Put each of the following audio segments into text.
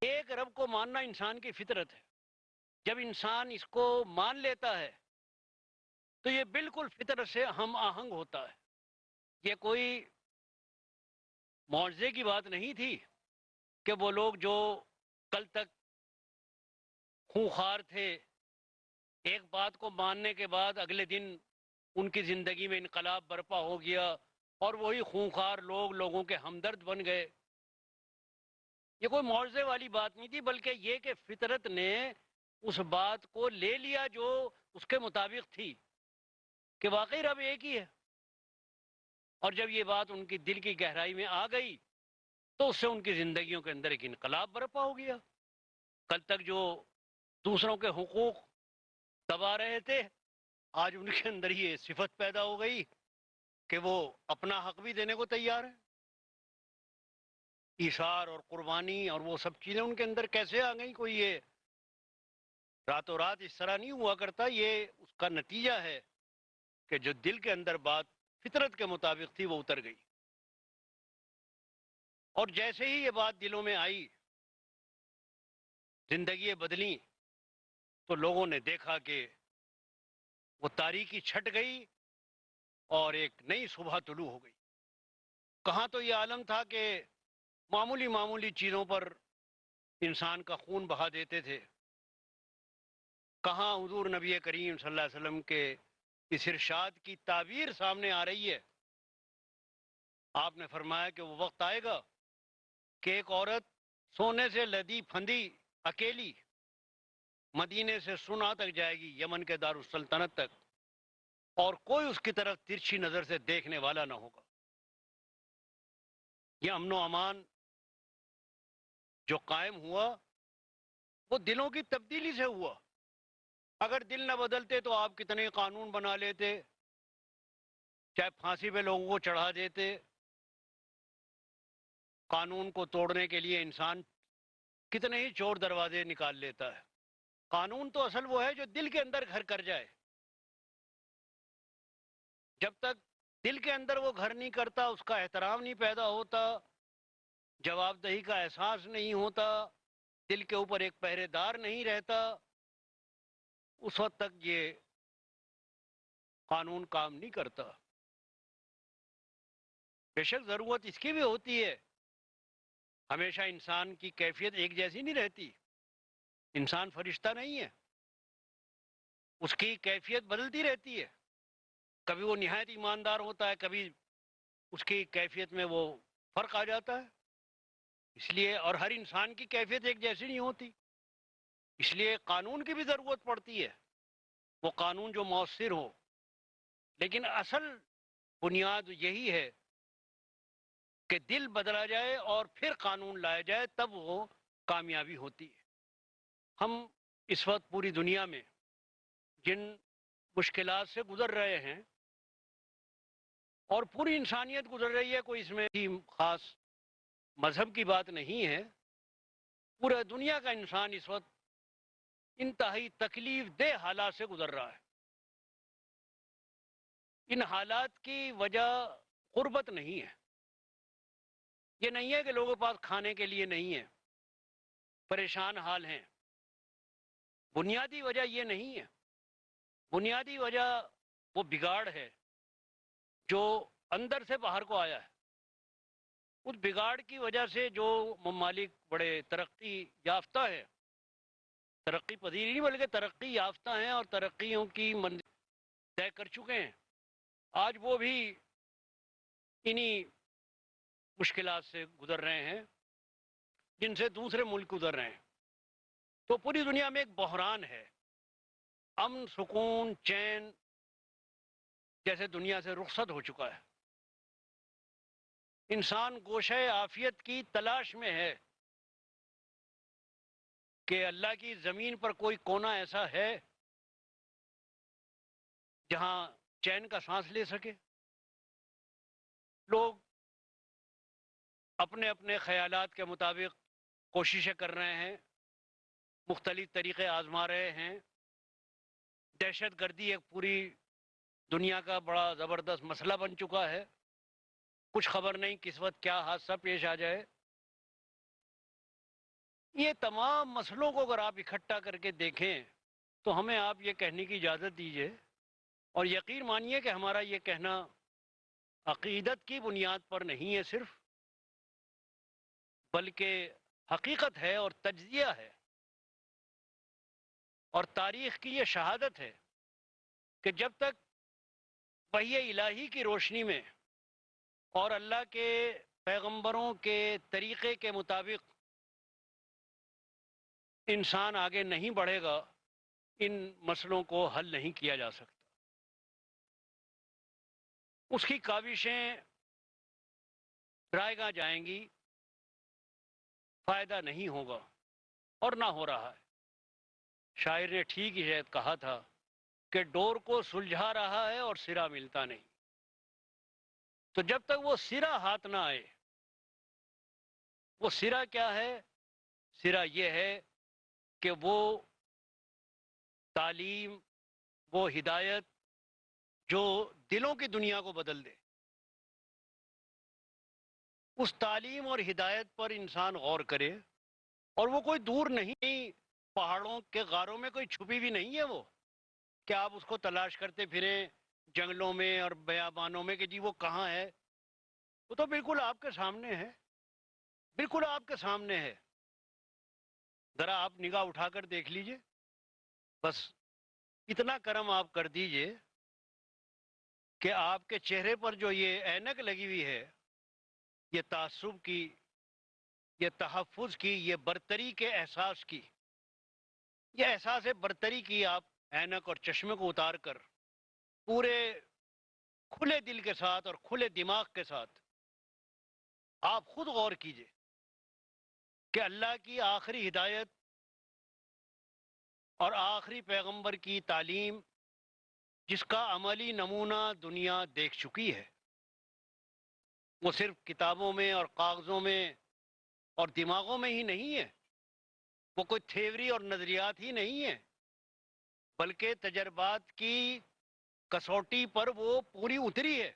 ایک رب کو ماننا انسان کی فطرت ہے. جب انسان اس کو مان لیتا ہے تو یہ بالکل فطرت سے ہم آہنگ ہوتا ہے. یہ کوئی معجزے کی بات نہیں تھی کہ وہ لوگ جو کل تک خونخوار تھے ایک بات کو ماننے کے بعد اگلے دن ان کی زندگی میں انقلاب برپا ہو گیا اور وہی خونخوار لوگ لوگوں کے ہمدرد بن گئے. یہ کوئی معجزے والی بات نہیں تھی، بلکہ یہ کہ فطرت نے اس بات کو لے لیا جو اس کے مطابق تھی کہ واقعی رب ایک ہی ہے. اور جب یہ بات ان کی دل کی گہرائی میں آ گئی تو اس سے ان کی زندگیوں کے اندر ایک انقلاب برپا ہو گیا. کل تک جو دوسروں کے حقوق دبا رہے تھے آج ان کے اندر یہ صفت پیدا ہو گئی کہ وہ اپنا حق بھی دینے کو تیار ہے. ایثار اور قربانی اور وہ سب چیزیں ان کے اندر کیسے آ گئیں؟ کوئی یہ راتوں رات اس طرح نہیں ہوا کرتا. یہ اس کا نتیجہ ہے کہ جو دل کے اندر بات فطرت کے مطابق تھی وہ اتر گئی. اور جیسے ہی یہ بات دلوں میں آئی زندگیاں بدلیں تو لوگوں نے دیکھا کہ وہ تاریکی چھٹ گئی اور ایک نئی صبح طلوع ہو گئی. کہاں تو یہ عالم تھا کہ معمولی معمولی چیزوں پر انسان کا خون بہا دیتے تھے. کہاں حضور نبی کریم صلی اللہ علیہ وسلم کے اس ارشاد کی تعبیر سامنے آ رہی ہے. آپ نے فرمایا کہ وہ وقت آئے گا کہ ایک عورت سونے سے لدی پھندی اکیلی مدینے سے سنا تک جائے گی، یمن کے دارالسلطنت تک، اور کوئی اس کی طرف ترچھی نظر سے دیکھنے والا نہ ہوگا. یہ امن و امان جو قائم ہوا وہ دلوں کی تبدیلی سے ہوا. اگر دل نہ بدلتے تو آپ کتنے قانون بنا لیتے، چاہے پھانسی پہ لوگوں کو چڑھا دیتے. قانون کو توڑنے کے لیے انسان کتنے ہی چور دروازے نکال لیتا ہے. قانون تو اصل وہ ہے جو دل کے اندر گھر کر جائے. جب تک دل کے اندر وہ گھر نہیں کرتا، اس کا احترام نہیں پیدا ہوتا، جواب دہی کا احساس نہیں ہوتا، دل کے اوپر ایک پہرے دار نہیں رہتا، اس وقت تک یہ قانون کام نہیں کرتا. بے شک ضرورت اس کی بھی ہوتی ہے. ہمیشہ انسان کی کیفیت ایک جیسی نہیں رہتی. انسان فرشتہ نہیں ہے، اس کی کیفیت بدلتی رہتی ہے. کبھی وہ نہایت ایماندار ہوتا ہے، کبھی اس کی کیفیت میں وہ فرق آ جاتا ہے. اس لیے اور ہر انسان کی کیفیت ایک جیسی نہیں ہوتی، اس لیے قانون کی بھی ضرورت پڑتی ہے، وہ قانون جو مؤثر ہو. لیکن اصل بنیاد یہی ہے کہ دل بدلا جائے اور پھر قانون لایا جائے، تب وہ کامیابی ہوتی ہے. ہم اس وقت پوری دنیا میں جن مشکلات سے گزر رہے ہیں اور پوری انسانیت گزر رہی ہے، کوئی اس میں خاص مذہب کی بات نہیں ہے، پورا دنیا کا انسان اس وقت انتہائی تکلیف دہ حالات سے گزر رہا ہے. ان حالات کی وجہ غربت نہیں ہے. یہ نہیں ہے کہ لوگوں کے پاس کھانے کے لیے نہیں ہے، پریشان حال ہیں. بنیادی وجہ یہ نہیں ہے. بنیادی وجہ وہ بگاڑ ہے جو اندر سے باہر کو آیا ہے. اس بگاڑ کی وجہ سے جو ممالک بڑے ترقی یافتہ ہیں، ترقی پذیر نہیں بلکہ ترقی یافتہ ہیں اور ترقیوں کی منزل طے کر چکے ہیں، آج وہ بھی انہی مشکلات سے گزر رہے ہیں جن سے دوسرے ملک گزر رہے ہیں. تو پوری دنیا میں ایک بحران ہے. امن، سکون، چین جیسے دنیا سے رخصت ہو چکا ہے. انسان گوشہ عافیت کی تلاش میں ہے کہ اللہ کی زمین پر کوئی کونا ایسا ہے جہاں چین کا سانس لے سکے. لوگ اپنے اپنے خیالات کے مطابق کوششیں کر رہے ہیں، مختلف طریقے آزما رہے ہیں. دہشت گردی ایک پوری دنیا کا بڑا زبردست مسئلہ بن چکا ہے. کچھ خبر نہیں کس وقت کیا حادثہ پیش آ جائے. یہ تمام مسئلوں کو اگر آپ اکٹھا کر کے دیکھیں تو ہمیں آپ یہ کہنے کی اجازت دیجیے اور یقین مانیے کہ ہمارا یہ کہنا عقیدت کی بنیاد پر نہیں ہے صرف، بلکہ حقیقت ہے اور تجزیہ ہے اور تاریخ کی یہ شہادت ہے کہ جب تک وحی الہی کی روشنی میں اور اللہ کے پیغمبروں کے طریقے کے مطابق انسان آگے نہیں بڑھے گا، ان مسئلوں کو حل نہیں کیا جا سکتا۔ اس کی کاوشیں رائے گاہ جائیں گی، فائدہ نہیں ہوگا اور نہ ہو رہا ہے۔ شاعر نے ٹھیک ہی شاید کہا تھا کہ ڈور کو سلجھا رہا ہے اور سرا ملتا نہیں۔ تو جب تک وہ سرا ہاتھ نہ آئے، وہ سرا کیا ہے؟ سرا یہ ہے کہ وہ تعلیم، وہ ہدایت جو دلوں کی دنیا کو بدل دے، اس تعلیم اور ہدایت پر انسان غور کرے۔ اور وہ کوئی دور نہیں، پہاڑوں کے غاروں میں کوئی چھپی بھی نہیں ہے وہ کہ آپ اس کو تلاش کرتے پھریں جنگلوں میں اور بیابانوں میں کہ جی وہ کہاں ہے۔ وہ تو بالکل آپ کے سامنے ہے، بالکل آپ کے سامنے ہے۔ ذرا آپ نگاہ اٹھا کر دیکھ لیجئے، بس اتنا کرم آپ کر دیجئے کہ آپ کے چہرے پر جو یہ اینک لگی ہوئی ہے، یہ تعصب کی، یہ تحفظ کی، یہ برتری کے احساس کی، یہ احساس برتری کی آپ اینک اور چشمے کو اتار کر پورے کھلے دل کے ساتھ اور کھلے دماغ کے ساتھ آپ خود غور کیجئے کہ اللہ کی آخری ہدایت اور آخری پیغمبر کی تعلیم جس کا عملی نمونہ دنیا دیکھ چکی ہے، وہ صرف کتابوں میں اور کاغذوں میں اور دماغوں میں ہی نہیں ہے، وہ کوئی تھیوری اور نظریات ہی نہیں ہے، بلکہ تجربات کی کسوٹی پر وہ پوری اتری ہے۔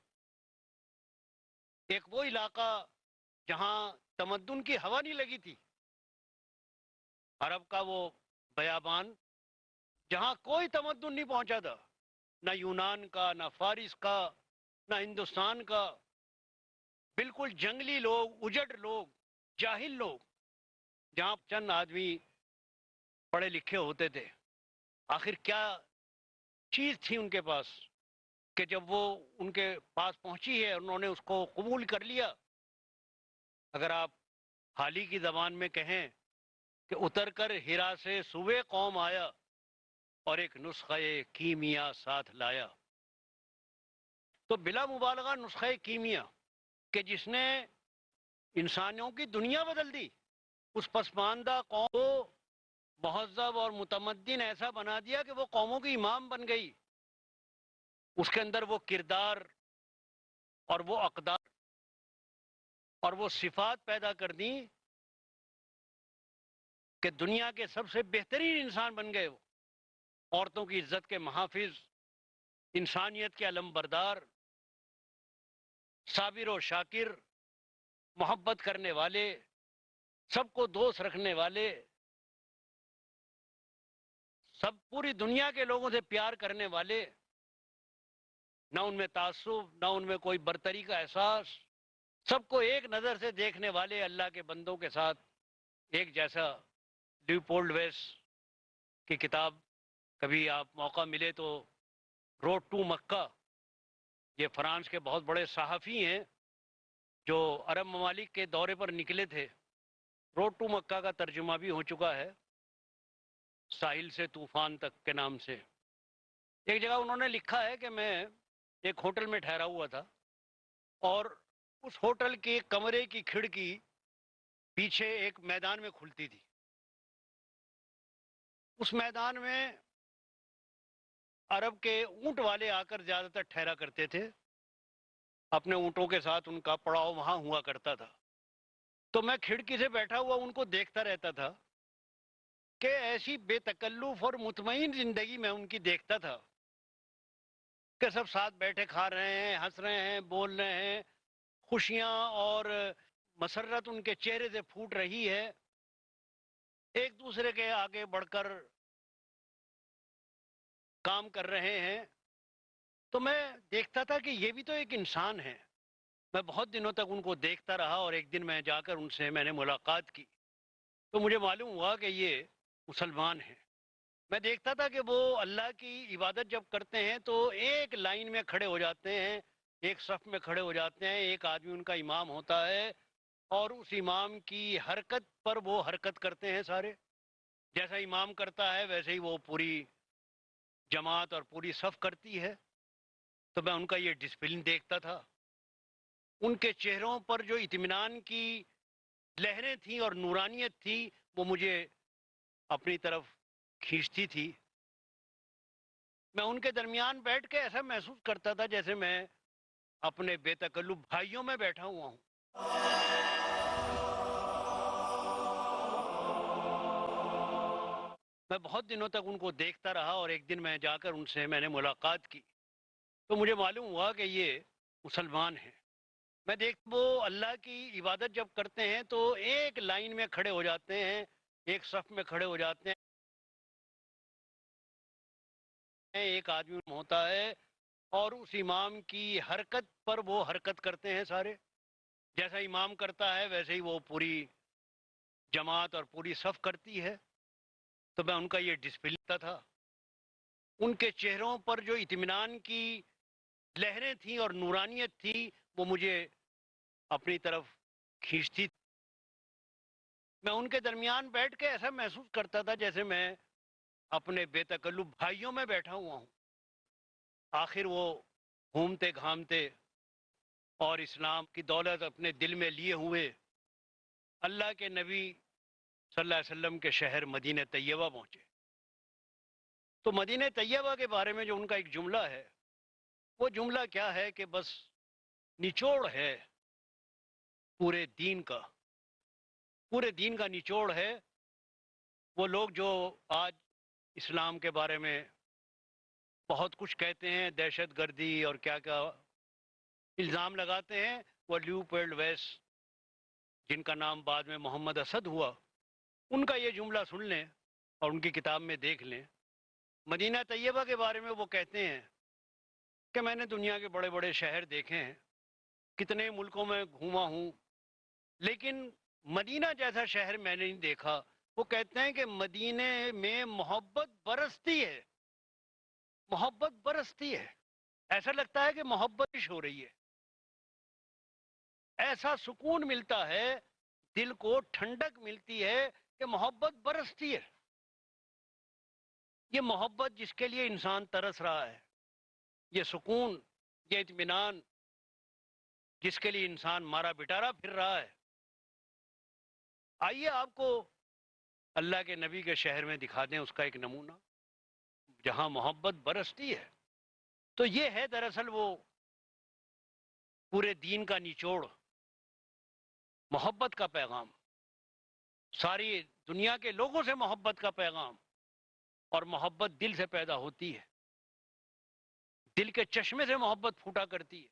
ایک وہ علاقہ جہاں تمدن کی ہوا نہیں لگی تھی، عرب کا وہ بیابان جہاں کوئی تمدن نہیں پہنچا تھا، نہ یونان کا، نہ فارس کا، نہ ہندوستان کا، بالکل جنگلی لوگ، اجڑ لوگ، جاہل لوگ، جہاں چند آدمی پڑھے لکھے ہوتے تھے۔ آخر کیا چیز تھی ان کے پاس کہ جب وہ ان کے پاس پہنچی ہے انہوں نے اس کو قبول کر لیا؟ اگر آپ حال ہی کی زبان میں کہیں کہ اتر کر ہرا سے صوبے قوم آیا اور ایک نسخہ کیمیا ساتھ لایا، تو بلا مبالغہ نسخہ کیمیا کہ جس نے انسانوں کی دنیا بدل دی، اس پسماندہ قوم کو مہذب اور متمدن ایسا بنا دیا کہ وہ قوموں کی امام بن گئی۔ اس کے اندر وہ کردار اور وہ اقدار اور وہ صفات پیدا کر دیں کہ دنیا کے سب سے بہترین انسان بن گئے وہ، عورتوں کی عزت کے محافظ، انسانیت کے علم بردار، صابر و شاکر، محبت کرنے والے، سب کو دوست رکھنے والے، سب پوری دنیا کے لوگوں سے پیار کرنے والے، نہ ان میں تعصب، نہ ان میں کوئی برتری کا احساس، سب کو ایک نظر سے دیکھنے والے، اللہ کے بندوں کے ساتھ ایک جیسا۔ لیوپولڈ ویس کی کتاب کبھی آپ موقع ملے تو، روڈ ٹو مکہ، یہ فرانس کے بہت بڑے صحافی ہیں جو عرب ممالک کے دورے پر نکلے تھے۔ روڈ ٹو مکہ کا ترجمہ بھی ہو چکا ہے، ساحل سے طوفان تک کے نام سے۔ ایک جگہ انہوں نے لکھا ہے کہ میں ایک ہوٹل میں ٹھہرا ہوا تھا اور اس ہوٹل کے کمرے کی کھڑکی پیچھے ایک میدان میں کھلتی تھی۔ اس میدان میں عرب کے اونٹ والے آ کر زیادہ تر ٹھہرا کرتے تھے، اپنے اونٹوں کے ساتھ ان کا پڑاؤ وہاں ہوا کرتا تھا۔ تو میں کھڑکی سے بیٹھا ہوا ان کو دیکھتا رہتا تھا کہ ایسی بے تکلف اور مطمئن زندگی میں ان کی دیکھتا تھا کہ سب ساتھ بیٹھے کھا رہے ہیں، ہنس رہے ہیں، بول رہے ہیں، خوشیاں اور مسرت ان کے چہرے سے پھوٹ رہی ہے۔ ایک دوسرے کے آگے بڑھ کر کام کر رہے ہیں، تو میں دیکھتا تھا کہ یہ بھی تو ایک انسان ہے۔ میں بہت دنوں تک ان کو دیکھتا رہا، اور ایک دن میں جا کر ان سے میں نے ملاقات کی تو مجھے معلوم ہوا کہ یہ مسلمان ہیں۔ میں دیکھتا تھا کہ وہ اللہ کی عبادت جب کرتے ہیں تو ایک لائن میں کھڑے ہو جاتے ہیں، ایک صف میں کھڑے ہو جاتے ہیں، ایک آدمی ان کا امام ہوتا ہے، اور اس امام کی حرکت پر وہ حرکت کرتے ہیں سارے۔ جیسا امام کرتا ہے ویسے ہی وہ پوری جماعت اور پوری صف کرتی ہے۔ تو میں ان کا یہ ڈسپلن دیکھتا تھا، ان کے چہروں پر جو اطمینان کی لہریں تھیں اور نورانیت تھی، وہ مجھے اپنی طرف کھینچتی تھی۔ میں ان کے درمیان بیٹھ کے ایسا محسوس کرتا تھا جیسے میں اپنے بے تکلف بھائیوں میں بیٹھا ہوا ہوں۔ میں بہت دنوں تک ان کو دیکھتا رہا، اور ایک دن میں جا کر ان سے میں نے ملاقات کی تو مجھے معلوم ہوا کہ یہ مسلمان ہیں۔ میں وہ اللہ کی عبادت جب کرتے ہیں تو ایک لائن میں کھڑے ہو جاتے ہیں، ایک صف میں کھڑے ہو جاتے ہیں، ایک آدمی ہوتا ہے، اور اس امام کی حرکت پر وہ حرکت کرتے ہیں سارے۔ جیسا امام کرتا ہے ویسے ہی وہ پوری جماعت اور پوری صف کرتی ہے۔ تو میں ان کا یہ ڈسپلن تھا، ان کے چہروں پر جو اطمینان کی لہریں تھیں اور نورانیت تھی، وہ مجھے اپنی طرف کھینچتی تھی۔ میں ان کے درمیان بیٹھ کے ایسا محسوس کرتا تھا جیسے میں اپنے بے تکلف بھائیوں میں بیٹھا ہوا ہوں۔ آخر وہ گھومتے گھامتے اور اسلام کی دولت اپنے دل میں لیے ہوئے اللہ کے نبی صلی اللہ علیہ وسلم کے شہر مدینہ طیبہ پہنچے۔ تو مدینہ طیبہ کے بارے میں جو ان کا ایک جملہ ہے، وہ جملہ کیا ہے کہ بس نچوڑ ہے پورے دین کا، پورے دین کا نچوڑ ہے۔ وہ لوگ جو آج اسلام کے بارے میں بہت کچھ کہتے ہیں، دہشت گردی اور کیا کیا الزام لگاتے ہیں، وہ لیوپولڈ ویس، جن کا نام بعد میں محمد اسد ہوا، ان کا یہ جملہ سن لیں اور ان کی کتاب میں دیکھ لیں۔ مدینہ طیبہ کے بارے میں وہ کہتے ہیں کہ میں نے دنیا کے بڑے بڑے شہر دیکھے ہیں، کتنے ملکوں میں گھوما ہوں، لیکن مدینہ جیسا شہر میں نے نہیں دیکھا۔ وہ کہتے ہیں کہ مدینے میں محبت برستی ہے، محبت برستی ہے، ایسا لگتا ہے کہ محبت ہو رہی ہے، ایسا سکون ملتا ہے، دل کو ٹھنڈک ملتی ہے کہ محبت برستی ہے۔ یہ محبت جس کے لیے انسان ترس رہا ہے، یہ سکون، یہ اطمینان جس کے لیے انسان مارا بٹارا پھر رہا ہے، آئیے آپ کو اللہ کے نبی کے شہر میں دکھا دیں اس کا ایک نمونہ جہاں محبت برستی ہے۔ تو یہ ہے دراصل وہ پورے دین کا نچوڑ، محبت کا پیغام، ساری دنیا کے لوگوں سے محبت کا پیغام۔ اور محبت دل سے پیدا ہوتی ہے، دل کے چشمے سے محبت پھوٹا کرتی ہے۔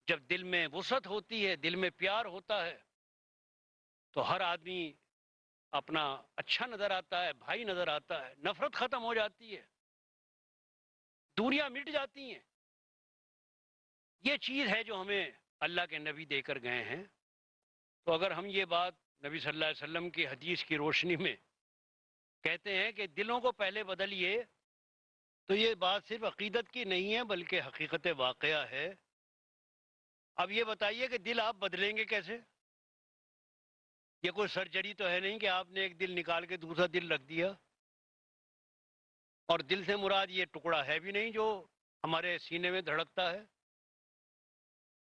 جب دل میں وسعت ہوتی ہے، دل میں پیار ہوتا ہے، تو ہر آدمی اپنا اچھا نظر آتا ہے، بھائی نظر آتا ہے، نفرت ختم ہو جاتی ہے، دوریاں مٹ جاتی ہیں۔ یہ چیز ہے جو ہمیں اللہ کے نبی دے کر گئے ہیں۔ تو اگر ہم یہ بات نبی صلی اللہ علیہ وسلم کی حدیث کی روشنی میں کہتے ہیں کہ دلوں کو پہلے بدلیے، تو یہ بات صرف عقیدت کی نہیں ہے بلکہ حقیقت واقعہ ہے۔ اب یہ بتائیے کہ دل آپ بدلیں گے کیسے؟ یہ کوئی سرجری تو ہے نہیں کہ آپ نے ایک دل نکال کے دوسرا دل رکھ دیا، اور دل سے مراد یہ ٹکڑا ہے بھی نہیں جو ہمارے سینے میں دھڑکتا ہے۔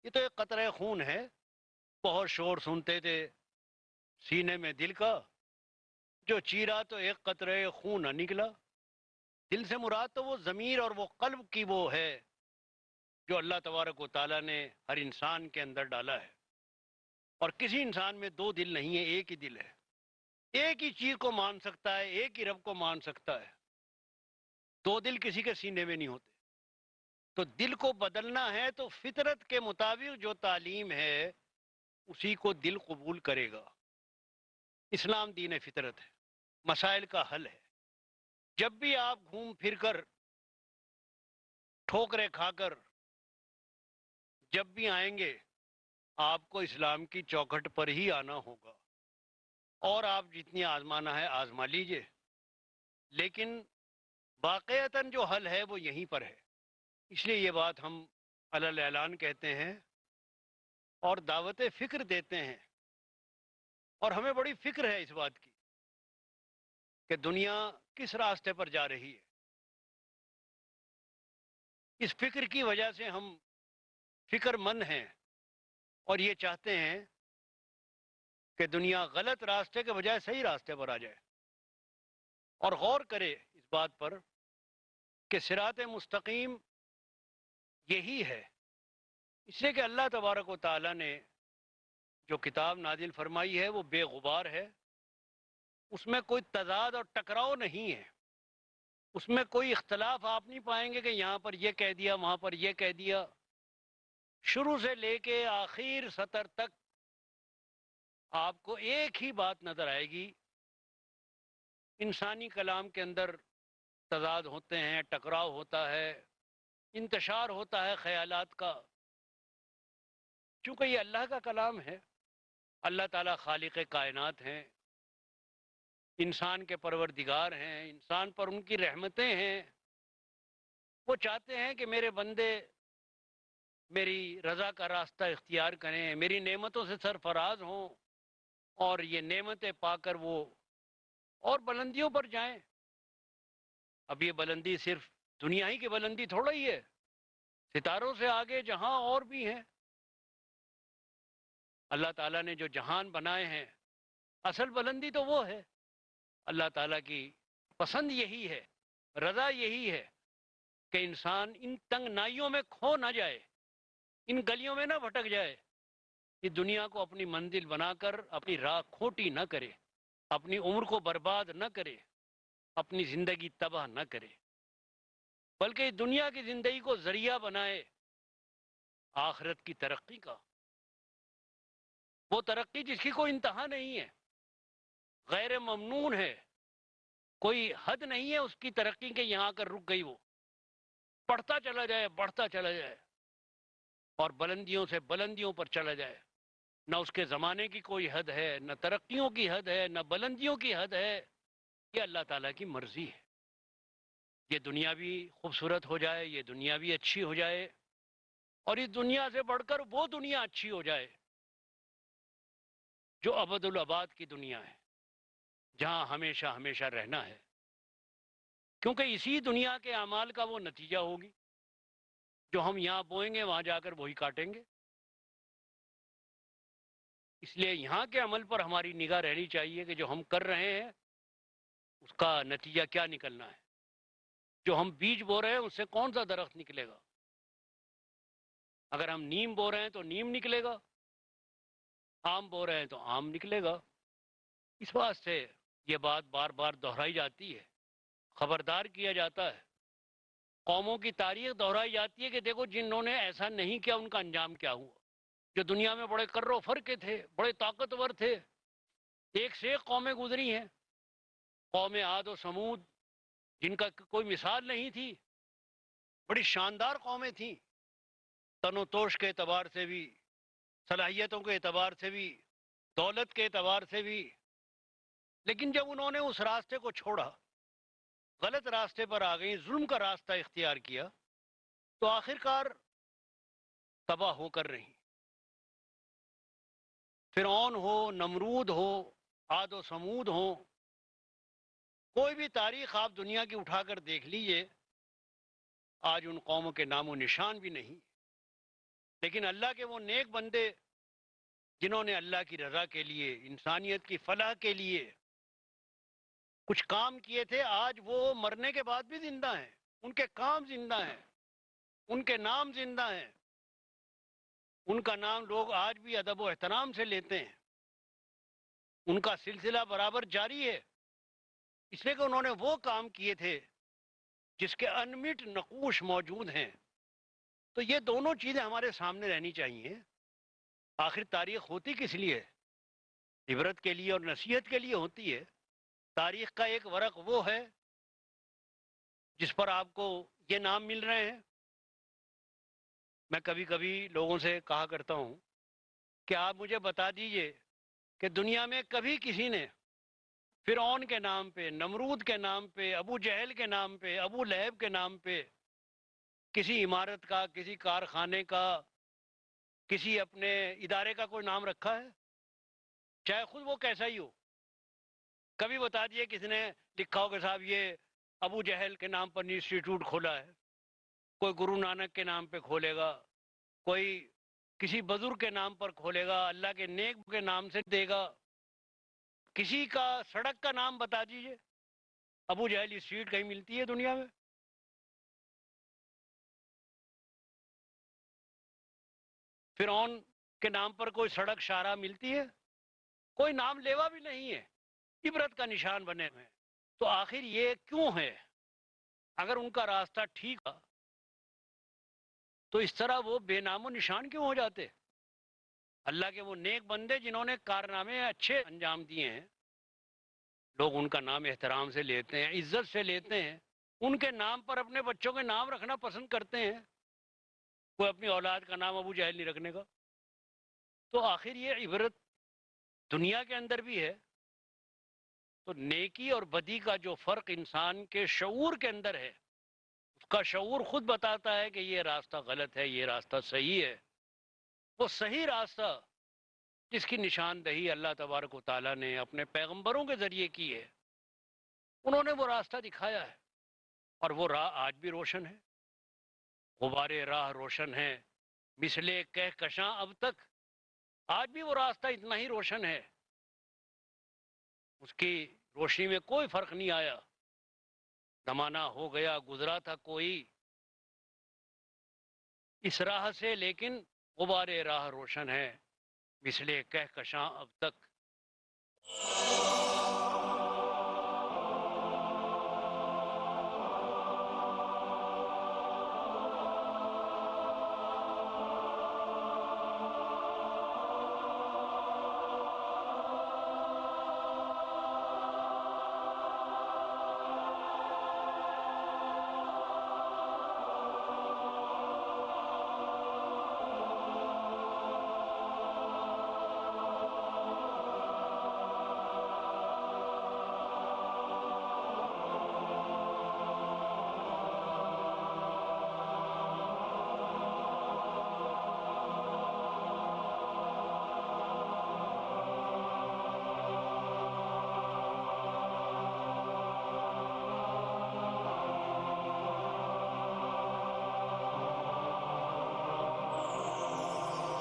یہ تو ایک قطرہ خون ہے۔ بہت شور سنتے تھے سینے میں دل کا، جو چیرا تو ایک قطرہ خون نہ نکلا۔ دل سے مراد تو وہ ضمیر اور وہ قلب کی وہ ہے جو اللہ تبارک و تعالیٰ نے ہر انسان کے اندر ڈالا ہے۔ اور کسی انسان میں دو دل نہیں ہے، ایک ہی دل ہے، ایک ہی چیز کو مان سکتا ہے، ایک ہی رب کو مان سکتا ہے۔ دو دل کسی کے سینے میں نہیں ہوتے۔ تو دل کو بدلنا ہے تو فطرت کے مطابق جو تعلیم ہے اسی کو دل قبول کرے گا۔ اسلام دین فطرت ہے، مسائل کا حل ہے۔ جب بھی آپ گھوم پھر کر، ٹھوکریں کھا کر جب بھی آئیں گے، آپ کو اسلام کی چوکھٹ پر ہی آنا ہوگا، اور آپ جتنی آزمانا ہے آزما لیجئے، لیکن واقعتاً جو حل ہے وہ یہیں پر ہے۔ اس لیے یہ بات ہم علی اعلان کہتے ہیں اور دعوت فکر دیتے ہیں، اور ہمیں بڑی فکر ہے اس بات کی کہ دنیا کس راستے پر جا رہی ہے۔ اس فکر کی وجہ سے ہم فکر مند ہیں اور یہ چاہتے ہیں کہ دنیا غلط راستے کے بجائے صحیح راستے پر آ جائے، اور غور کرے اس بات پر کہ صراط مستقیم یہی ہے۔ اس لیے کہ اللہ تبارک و تعالی نے جو کتاب نازل فرمائی ہے وہ بے غبار ہے، اس میں کوئی تضاد اور ٹکراؤ نہیں ہے، اس میں کوئی اختلاف آپ نہیں پائیں گے کہ یہاں پر یہ کہہ دیا وہاں پر یہ کہہ دیا۔ شروع سے لے کے آخر سطر تک آپ کو ایک ہی بات نظر آئے گی، انسانی کلام کے اندر تضاد ہوتے ہیں، ٹکراؤ ہوتا ہے، انتشار ہوتا ہے خیالات کا، چونکہ یہ اللہ کا کلام ہے، اللہ تعالیٰ خالق کائنات ہیں، انسان کے پروردگار ہیں، انسان پر ان کی رحمتیں ہیں، وہ چاہتے ہیں کہ میرے بندے میری رضا کا راستہ اختیار کریں، میری نعمتوں سے سرفراز ہوں، اور یہ نعمتیں پا کر وہ اور بلندیوں پر جائیں۔ اب یہ بلندی صرف دنیا ہی کی بلندی تھوڑا ہی ہے، ستاروں سے آگے جہاں اور بھی ہیں۔ اللہ تعالیٰ نے جو جہان بنائے ہیں، اصل بلندی تو وہ ہے۔ اللہ تعالیٰ کی پسند یہی ہے، رضا یہی ہے کہ انسان ان تنگ نائیوں میں کھو نہ جائے، ان گلیوں میں نہ بھٹک جائے، کہ دنیا کو اپنی منزل بنا کر اپنی راہ کھوٹی نہ کرے، اپنی عمر کو برباد نہ کرے، اپنی زندگی تباہ نہ کرے، بلکہ دنیا کی زندگی کو ذریعہ بنائے آخرت کی ترقی کا۔ وہ ترقی جس کی کوئی انتہا نہیں ہے، غیر ممنون ہے، کوئی حد نہیں ہے اس کی ترقی کے یہاں کر رک گئی، وہ بڑھتا چلا جائے، بڑھتا چلا جائے، اور بلندیوں سے بلندیوں پر چلا جائے۔ نہ اس کے زمانے کی کوئی حد ہے، نہ ترقیوں کی حد ہے، نہ بلندیوں کی حد ہے۔ یہ اللہ تعالیٰ کی مرضی ہے، یہ دنیا بھی خوبصورت ہو جائے، یہ دنیا بھی اچھی ہو جائے، اور اس دنیا سے بڑھ کر وہ دنیا اچھی ہو جائے جو ابد الاباد کی دنیا ہے، جہاں ہمیشہ ہمیشہ رہنا ہے، کیونکہ اسی دنیا کے اعمال کا وہ نتیجہ ہوگی جو ہم یہاں بوئیں گے وہاں جا کر وہی کاٹیں گے۔ اس لیے یہاں کے عمل پر ہماری نگاہ رہنی چاہیے کہ جو ہم کر رہے ہیں اس کا نتیجہ کیا نکلنا ہے، جو ہم بیج بو رہے ہیں اس سے کون سا درخت نکلے گا۔ اگر ہم نیم بو رہے ہیں تو نیم نکلے گا، آم بو رہے ہیں تو آم نکلے گا۔ اس واسطے یہ بات بار بار دہرائی جاتی ہے، خبردار کیا جاتا ہے، قوموں کی تاریخ دہرائی جاتی ہے کہ دیکھو جنہوں نے ایسا نہیں کیا ان کا انجام کیا ہوا۔ جو دنیا میں بڑے کر و فر کے تھے، بڑے طاقتور تھے، ایک سے ایک قومیں گزری ہیں، قوم عاد و سمود جن کا کوئی مثال نہیں تھی، بڑی شاندار قومیں تھیں، تن و توش کے اعتبار سے بھی، صلاحیتوں کے اعتبار سے بھی، دولت کے اعتبار سے بھی، لیکن جب انہوں نے اس راستے کو چھوڑا، غلط راستے پر آ گئی، ظلم کا راستہ اختیار کیا، تو آخرکار تباہ ہو کر رہی۔ فرعون ہو، نمرود ہو، عاد و سمود ہو، کوئی بھی تاریخ آپ دنیا کی اٹھا کر دیکھ لیجئے، آج ان قوموں کے نام و نشان بھی نہیں۔ لیکن اللہ کے وہ نیک بندے جنہوں نے اللہ کی رضا کے لیے، انسانیت کی فلاح کے لیے کچھ کام کیے تھے، آج وہ مرنے کے بعد بھی زندہ ہیں، ان کے کام زندہ ہیں، ان کے نام زندہ ہیں، ان کا نام لوگ آج بھی ادب و احترام سے لیتے ہیں، ان کا سلسلہ برابر جاری ہے، اس لیے کہ انہوں نے وہ کام کیے تھے جس کے انمٹ نقوش موجود ہیں۔ تو یہ دونوں چیزیں ہمارے سامنے رہنی چاہیے۔ آخر تاریخ ہوتی کس لیے؟ عبرت کے لیے اور نصیحت کے لیے ہوتی ہے. تاریخ کا ایک ورق وہ ہے جس پر آپ کو یہ نام مل رہے ہیں. میں کبھی کبھی لوگوں سے کہا کرتا ہوں کہ آپ مجھے بتا دیجئے کہ دنیا میں کبھی کسی نے فرعون کے نام پہ، نمرود کے نام پہ، ابو جہل کے نام پہ، ابو لہب کے نام پہ کسی عمارت کا، کسی کارخانے کا، کسی اپنے ادارے کا کوئی نام رکھا ہے؟ چاہے خود وہ کیسا ہی ہو. کبھی بتا دیے کسی نے لکھا ہو کہ صاحب یہ ابو جہل کے نام پر انسٹیٹیوٹ کھولا ہے، کوئی گرو نانک کے نام پہ کھولے گا، کوئی کسی بزرگ کے نام پر کھولے گا، اللہ کے نیک کے نام سے دے گا. کسی کا سڑک کا نام بتا دیجئے. ابو جہل اسٹریٹ کہیں ملتی ہے دنیا میں؟ فرعون کے نام پر کوئی سڑک شاہراہ ملتی ہے؟ کوئی نام لیوا بھی نہیں ہے. عبرت کا نشان بنے ہوئے ہیں. تو آخر یہ کیوں ہے؟ اگر ان کا راستہ ٹھیک تھا تو اس طرح وہ بے نام و نشان کیوں ہو جاتے؟ اللہ کے وہ نیک بندے جنہوں نے کارنامے اچھے انجام دیے ہیں، لوگ ان کا نام احترام سے لیتے ہیں، عزت سے لیتے ہیں، ان کے نام پر اپنے بچوں کے نام رکھنا پسند کرتے ہیں. کوئی اپنی اولاد کا نام ابو جہل نہیں رکھنے کا. تو آخر یہ عبرت دنیا کے اندر بھی ہے. تو نیکی اور بدی کا جو فرق انسان کے شعور کے اندر ہے، اس کا شعور خود بتاتا ہے کہ یہ راستہ غلط ہے، یہ راستہ صحیح ہے. وہ صحیح راستہ جس کی نشاندہی اللہ تبارک و تعالیٰ نے اپنے پیغمبروں کے ذریعے کی ہے، انہوں نے وہ راستہ دکھایا ہے. اور وہ راہ آج بھی روشن ہے. غبار راہ روشن ہے مثل کہکشاں اب تک. آج بھی وہ راستہ اتنا ہی روشن ہے، اس کی روشنی میں کوئی فرق نہیں آیا. زمانہ ہو گیا گزرا تھا کوئی اس راہ سے، لیکن غبار راہ روشن ہے مثل کہکشاں اب تک.